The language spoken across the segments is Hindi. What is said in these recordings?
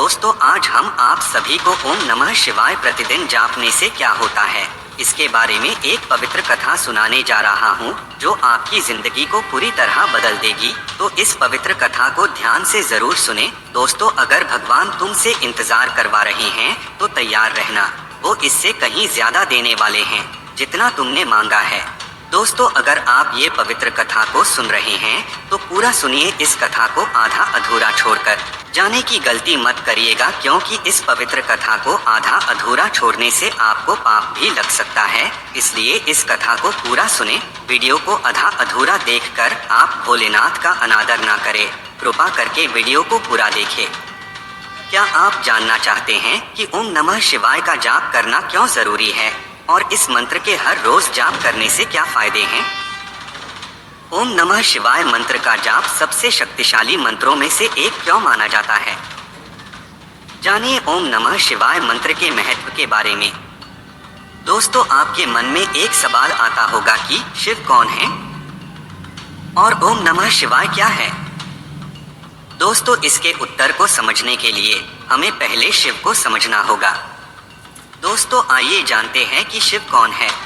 दोस्तों, आज हम आप सभी को ओम नमः शिवाय प्रतिदिन जापने से क्या होता है इसके बारे में एक पवित्र कथा सुनाने जा रहा हूँ, जो आपकी जिंदगी को पूरी तरह बदल देगी। तो इस पवित्र कथा को ध्यान से जरूर सुने। दोस्तों, अगर भगवान तुमसे इंतजार करवा रहे हैं तो तैयार रहना, वो इससे कहीं ज्यादा देने वाले हैं जितना तुमने मांगा है। दोस्तों, अगर आप ये पवित्र कथा को सुन रहे हैं तो पूरा सुनिए। इस कथा को आधा अधूरा छोड़कर जाने की गलती मत करिएगा, क्योंकि इस पवित्र कथा को आधा अधूरा छोड़ने से आपको पाप भी लग सकता है। इसलिए इस कथा को पूरा सुने। वीडियो को आधा अधूरा देखकर आप भोलेनाथ का अनादर ना करें। कृपा करके वीडियो को पूरा देखें। क्या आप जानना चाहते हैं कि ओम नमः शिवाय का जाप करना क्यों जरूरी है और इस मंत्र के हर रोज जाप करने से क्या फायदे हैं? ओम नमः शिवाय मंत्र का जाप सबसे शक्तिशाली मंत्रों में से एक क्यों माना जाता है? जानिए ओम नमः शिवाय मंत्र के महत्व के बारे में। दोस्तों, आपके मन में एक सवाल आता होगा कि शिव कौन है और ओम नमः शिवाय क्या है? दोस्तों, इसके उत्तर को समझने के लिए हमें पहले शिव को समझना होगा। दोस्तों, आइए जानते हैं कि शिव कौन है।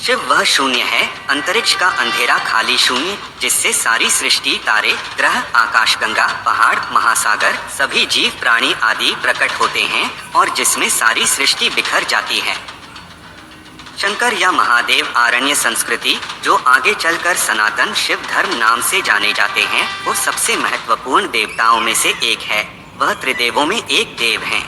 शिव वह शून्य है, अंतरिक्ष का अंधेरा खाली शून्य, जिससे सारी सृष्टि, तारे, ग्रह, आकाशगंगा, पहाड़, महासागर, सभी जीव प्राणी आदि प्रकट होते हैं और जिसमें सारी सृष्टि बिखर जाती है। शंकर या महादेव आरण्य संस्कृति, जो आगे चलकर सनातन शिव धर्म नाम से जाने जाते हैं, वो सबसे महत्वपूर्ण देवताओं में से एक है। वह त्रिदेवों में एक देव हैं।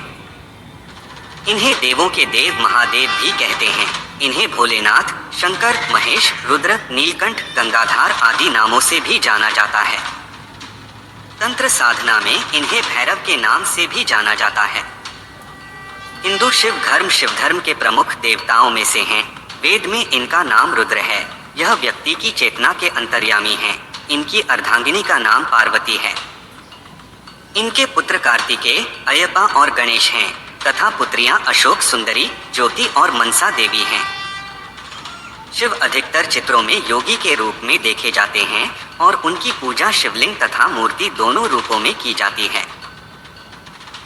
इन्हें देवों के देव महादेव भी कहते हैं। इन्हें भोलेनाथ, शंकर, महेश, रुद्र, नीलकंठ, गंगाधार आदि नामों से भी जाना जाता है। तंत्र साधना में इन्हें भैरव के नाम से भी जाना जाता है। हिंदू शिव धर्म के प्रमुख देवताओं में से हैं। वेद में इनका नाम रुद्र है। यह व्यक्ति की चेतना के अंतर्यामी हैं। इनकी अर्धांगिनी का नाम पार्वती है। इनके पुत्र कार्तिकेय, अयप्पा और गणेश हैं तथा पुत्रियां अशोक सुंदरी, ज्योति और मनसा देवी हैं। शिव अधिकतर चित्रों में योगी के रूप में देखे जाते हैं और उनकी पूजा शिवलिंग तथा मूर्ति दोनों रूपों में की जाती है।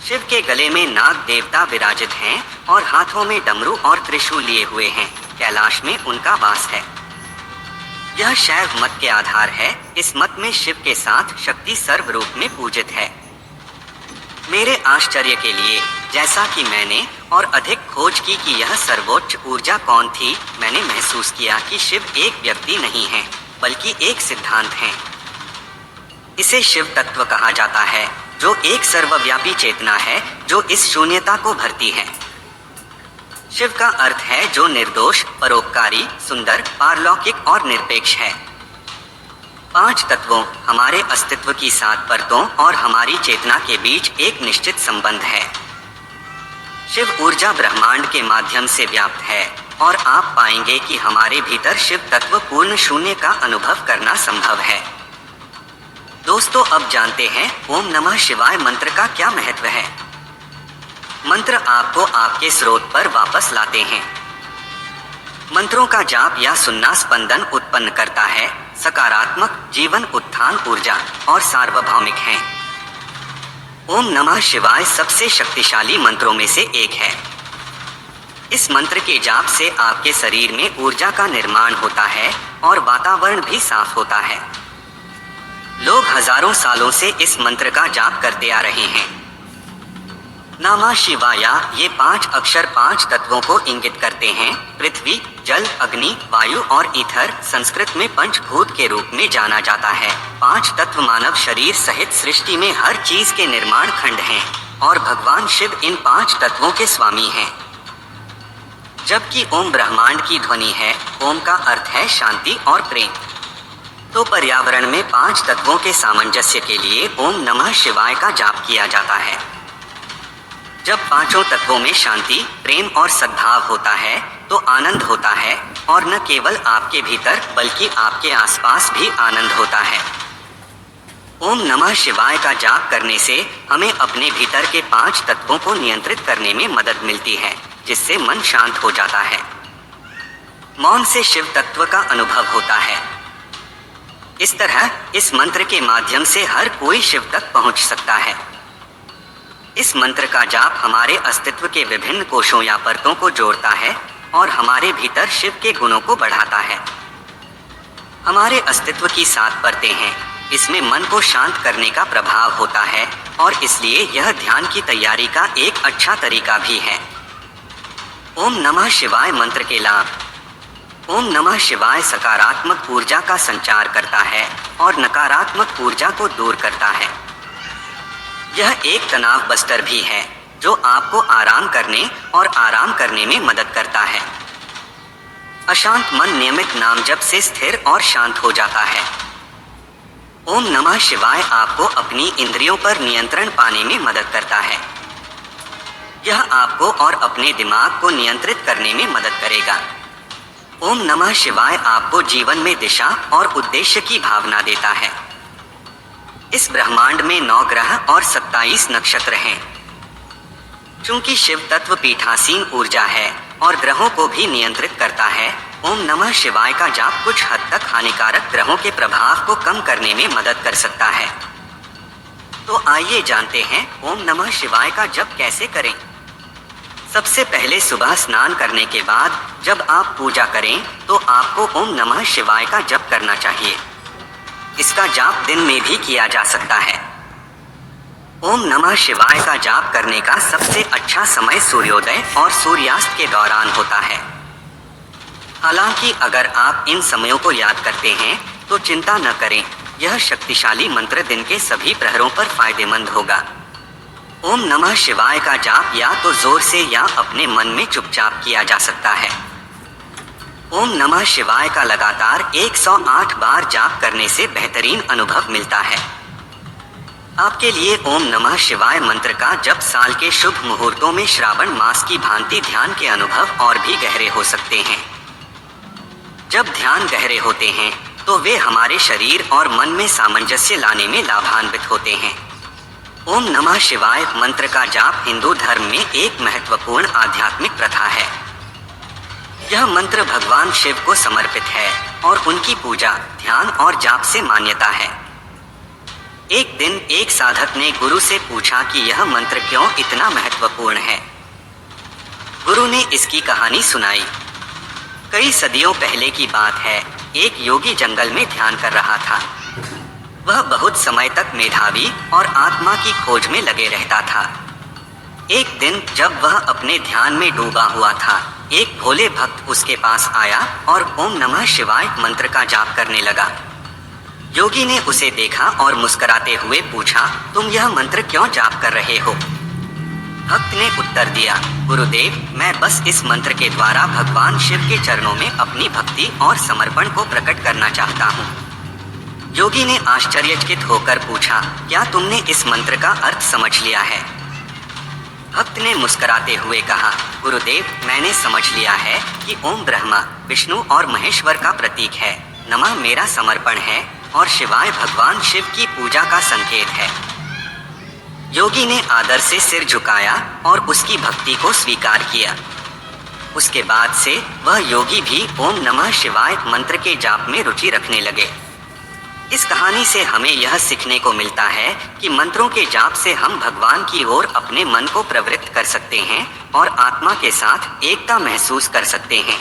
शिव के गले में नाग देवता विराजित हैं और हाथों में डमरू और त्रिशूल लिए हुए हैं। कैलाश में उनका वास है। यह शैव मत के आधार है। इस मत में शिव के साथ शक्ति सर्व रूप में पूजित है। मेरे आश्चर्य के लिए, जैसा कि मैंने और अधिक खोज की कि यह सर्वोच्च ऊर्जा कौन थी, मैंने महसूस किया कि शिव एक व्यक्ति नहीं है, बल्कि एक सिद्धांत है। इसे शिव तत्व कहा जाता है, जो एक सर्वव्यापी चेतना है जो इस शून्यता को भरती है। शिव का अर्थ है जो निर्दोष, परोपकारी, सुंदर, पारलौकिक और निरपेक्ष है। 5 तत्वों, हमारे अस्तित्व की 7 परतों और हमारी चेतना के बीच एक निश्चित संबंध है। शिव ऊर्जा ब्रह्मांड के माध्यम से व्याप्त है और आप पाएंगे कि हमारे भीतर शिव तत्व पूर्ण शून्य का अनुभव करना संभव है। दोस्तों, अब जानते हैं ओम नमः शिवाय मंत्र का क्या महत्व है। मंत्र आपको आपके स्रोत पर वापस लाते हैं। मंत्रों का जाप या सुनना स्पंदन उत्पन्न करता है, सकारात्मक जीवन उत्थान ऊर्जा और सार्वभौमिक है। ओम नमः शिवाय सबसे शक्तिशाली मंत्रों में से एक है। इस मंत्र के जाप से आपके शरीर में ऊर्जा का निर्माण होता है और वातावरण भी साफ होता है। लोग हजारों सालों से इस मंत्र का जाप करते आ रहे हैं। नमः शिवाय ये 5 अक्षर 5 तत्वों को इंगित करते हैं। पृथ्वी, जल, अग्नि, वायु और ईथर संस्कृत में पंचभूत के रूप में जाना जाता है। 5 तत्व मानव शरीर सहित सृष्टि में हर चीज के निर्माण खंड हैं और भगवान शिव इन 5 तत्वों के स्वामी हैं। जबकि ओम ब्रह्मांड की ध्वनि है। ओम का अर्थ है शांति और प्रेम। तो पर्यावरण में 5 तत्वों के सामंजस्य के लिए ओम नमः शिवाय का जाप किया जाता है। जब 5 तत्वों में शांति, प्रेम और सद्भाव होता है तो आनंद होता है और न केवल आपके भीतर बल्कि आपके आसपास भी आनंद होता है। ओम नमः शिवाय का जाप करने से हमें अपने भीतर के 5 तत्वों को नियंत्रित करने में मदद मिलती है, जिससे मन शांत हो जाता है। मौन से शिव तत्व का अनुभव होता है। इस तरह इस मंत्र के माध्यम से हर कोई शिव तक पहुंच सकता है। इस मंत्र का जाप हमारे अस्तित्व के विभिन्न कोशों या परतों को जोड़ता है और हमारे भीतर शिव के गुणों को बढ़ाता है। हमारे अस्तित्व की 7 परतें हैं। इसमें मन को शांत करने का प्रभाव होता है और इसलिए यह ध्यान की तैयारी का एक अच्छा तरीका भी है। ओम नमः शिवाय मंत्र के लाभ। ओम नमः शिवाय सकारात्मक ऊर्जा का संचार करता है और नकारात्मक ऊर्जा को दूर करता है। यह एक तनाव बस्टर भी है जो आपको आराम करने और आराम करने में मदद करता है। अशांत मन नियमित नाम जप से स्थिर और शांत हो जाता है। ओम नमः शिवाय आपको अपनी इंद्रियों पर नियंत्रण पाने में मदद करता है। यह आपको और अपने दिमाग को नियंत्रित करने में मदद करेगा। ओम नमः शिवाय आपको जीवन में दिशा और उद्देश्य की भावना देता है। इस ब्रह्मांड में 9 ग्रह और 27 नक्षत्र हैं। चूंकि शिव तत्व पीठासीन ऊर्जा है और ग्रहों को भी नियंत्रित करता है, ओम नमः शिवाय का जाप कुछ हद तक हानिकारक ग्रहों के प्रभाव को कम करने में मदद कर सकता है। तो आइए जानते हैं ओम नमः शिवाय का जप कैसे करें। सबसे पहले सुबह स्नान करने के बाद जब आप पूजा करें तो आपको ओम नमः शिवाय का जप करना चाहिए। इसका जाप दिन में भी किया जा सकता है। ओम नमः शिवाय का जाप करने का सबसे अच्छा समय सूर्योदय और सूर्यास्त के दौरान होता है। हालांकि अगर आप इन समयों को याद करते हैं तो चिंता न करें, यह शक्तिशाली मंत्र दिन के सभी प्रहरों पर फायदेमंद होगा। ओम नमः शिवाय का जाप या तो जोर से या अपने मन में चुपचाप किया जा सकता है। ओम नमः शिवाय का लगातार 108 बार जाप करने से बेहतरीन अनुभव मिलता है। आपके लिए ओम नमः शिवाय मंत्र का जप साल के शुभ मुहूर्तों में श्रावण मास की भांति ध्यान के अनुभव और भी गहरे हो सकते हैं। जब ध्यान गहरे होते हैं तो वे हमारे शरीर और मन में सामंजस्य लाने में लाभान्वित होते हैं। ओम नमः शिवाय मंत्र का जाप हिंदू धर्म में एक महत्वपूर्ण आध्यात्मिक प्रथा है। यह मंत्र भगवान शिव को समर्पित है और उनकी पूजा, ध्यान और जाप से मान्यता है। एक दिन एक साधक ने गुरु से पूछा कि यह मंत्र क्यों इतना महत्वपूर्ण है। गुरु ने इसकी कहानी सुनाई। कई सदियों पहले की बात है, एक योगी जंगल में ध्यान कर रहा था। वह बहुत समय तक मेधावी और आत्मा की खोज में लगे रहता था। एक दिन जब वह अपने ध्यान में डूबा हुआ था, एक भोले भक्त उसके पास आया और ओम नमः शिवाय मंत्र का जाप करने लगा। योगी ने उसे देखा और मुस्कुराते हुए पूछा, तुम यह मंत्र क्यों जाप कर रहे हो? भक्त ने उत्तर दिया, गुरुदेव, मैं बस इस मंत्र के द्वारा भगवान शिव के चरणों में अपनी भक्ति और समर्पण को प्रकट करना चाहता हूँ। योगी ने आश्चर्यचकित होकर पूछा, क्या तुमने इस मंत्र का अर्थ समझ लिया है? भक्त ने मुस्कुराते हुए कहा, गुरुदेव, मैंने समझ लिया है कि ओम ब्रह्मा, विष्णु और महेश्वर का प्रतीक है, नमः मेरा समर्पण है और शिवाय भगवान शिव की पूजा का संकेत है। योगी ने आदर से सिर झुकाया और उसकी भक्ति को स्वीकार किया। उसके बाद से वह योगी भी ओम नमः शिवाय मंत्र के जाप में रुचि रखने लगे। इस कहानी से हमें यह सीखने को मिलता है कि मंत्रों के जाप से हम भगवान की ओर अपने मन को प्रवृत्त कर सकते हैं और आत्मा के साथ एकता महसूस कर सकते हैं।